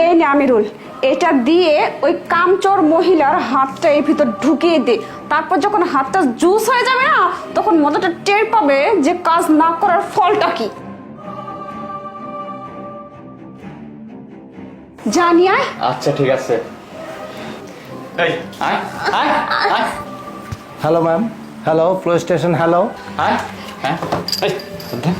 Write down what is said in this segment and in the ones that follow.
এই নে আমিরুল, এটা দিয়ে ওই কামচোর মহিলার হাতটা এর ভিতর ঢুকিয়ে দে। তারপর যখন হাতটা জুস হয়ে যাবে না, তখন মজাটা টের পাবে যে কাজ না করার ফলটা কি। জানি আয়। আচ্ছা ঠিক আছে। এই আয় আয় আয় hello ma'am, hello police station, hello. আয় হ্যাঁ এই দে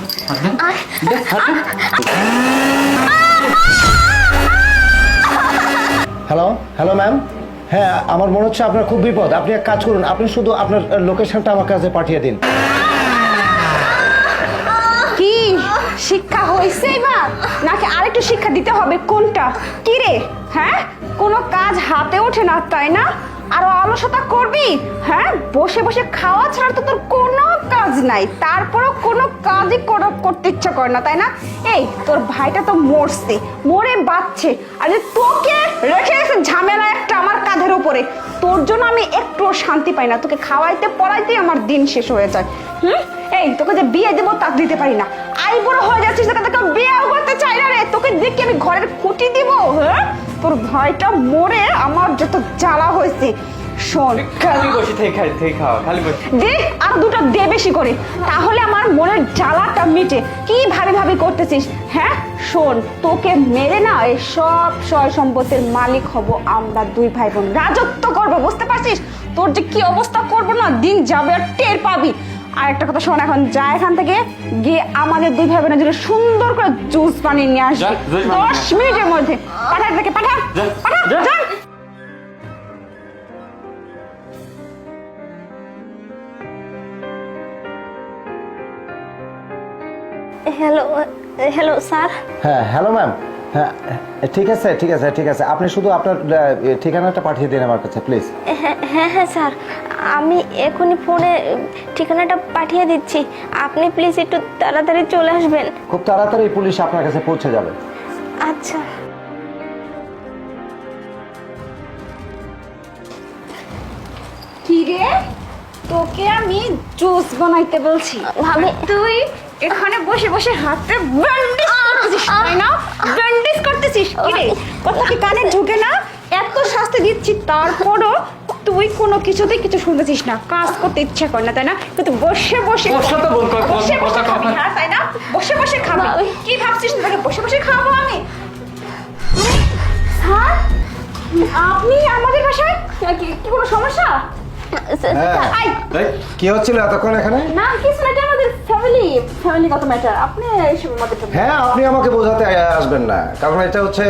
হ্যালো হ্যালো ম্যাম, হ্যাঁ আমার মনে হচ্ছে আপনার খুব বিপদ। আপনি এক কাজ করুন, আপনি শুধু আপনার লোকেশনটা আমার কাছে পাঠিয়ে দিন। কি শিক্ষা হয়েছে এবার, নাকি আরেকটু শিক্ষা দিতে হবে? কোনটা কি রে? হ্যাঁ, কোনো কাজ হাতে ওঠে না তাই না? আরো অলসতা করবি? হ্যাঁ, বসে বসে খাওয়া ছাড়া তো তোর কোনো কাজ নাই, তারপরও কোনো কাজই করতে ইচ্ছা করে না তাই না? এই তোর ভাইটা তো মরছে, মরে বাঁচছে, আর যে তোকে রেখে গেছে ঝামেলা একটা আমার কাঁধের উপরে। তোর জন্য আমি একটুও শান্তি পাই না, তোকে খাওয়াইতে পড়াইতে আমার দিন শেষ হয়ে যায়। এই তোকে যে বিয়ে দেবো তা দিতে পারি না, আই বড় হয়ে যাচ্ছিস, তোকে বিয়েও করতে চাই না রে। তোকে দেখি আমি ঘরের খুঁটি দিব? হ্যাঁ, তোর ভাইটা মরে আমার যত জ্বালা হয়েছে। শোন, খালি বসে থেকে খাওয়া, খালি বসে দে আর দুটো দে বেশি করে, তাহলে আমার মনের জ্বালাটা মিটে। কি ভাবি ভাবি করতেছিস? হ্যাঁ শোন, তোকে মেরে না এই সব সয় সম্পত্তির মালিক হব আমরা দুই ভাই বোন, রাজত্ব করবো, বুঝতে পারছিস? তোর যে কি অবস্থা করবো না, দিন যাবে আর টের পাবি। আর একটা কথা শোন, এখন যা এখান থেকে গিয়ে আমাদের দুই ভাই বোনের জন্য সুন্দর করে জুস বানিয়ে নিয়ে আসবি 10 মিনিটের মধ্যে। পাঠা থেকে পাঠা পাঠা যা। Hello hello sir. হ্যাঁ হ্যালো ম্যাম, হ্যাঁ ঠিক আছে ঠিক আছে ঠিক আছে, আপনি শুধু আপনার ঠিকানাটা পাঠিয়ে দিন আমার কাছে প্লিজ। হ্যাঁ হ্যাঁ স্যার, আমি এখনই ফোনে ঠিকানাটা পাঠিয়ে দিচ্ছি, আপনি প্লিজ একটু তাড়াতাড়ি চলে আসবেন। খুব তাড়াতাড়ি পুলিশ আপনার কাছে পৌঁছে যাবে। আচ্ছা। কি রে, তোকে আমি জুস বানাইতে বলছি, ভাবি তুই এখানে বসে বসে হাতে ব্যান্ডেজ করতেছিস তাই না? ব্যান্ডেজ করতেছিস কি রে? কথা কি কানে ঢুকে না? এত শাস্তি দিচ্ছি তারপরও তুই কোনো কিছুতেই কিছু শুনতেছিস না, কাজ করতে ইচ্ছা করে না তাই না? কিন্তু বসে বসে ওর সাথে বল কর, বসে বসে কথা খাবি, কথা। হ্যাঁ তাই না? বসে বসে খাবি। কি ভাবছিস তোকে বসে বসে খাবো আমি? স্যার, আপনি আমাদের বাসায় কি কোনো সমস্যা? হ্যাঁ। আই, এই কি হচ্ছিল এতক্ষণ এখানে? না কিছু না, এটা আমাদের ফ্যামিলিগত ম্যাটার, আপনি এইসবের মধ্যে হ্যাঁ, আপনি আমাকে বোঝাতে আসবেন না, কারণ এটা হচ্ছে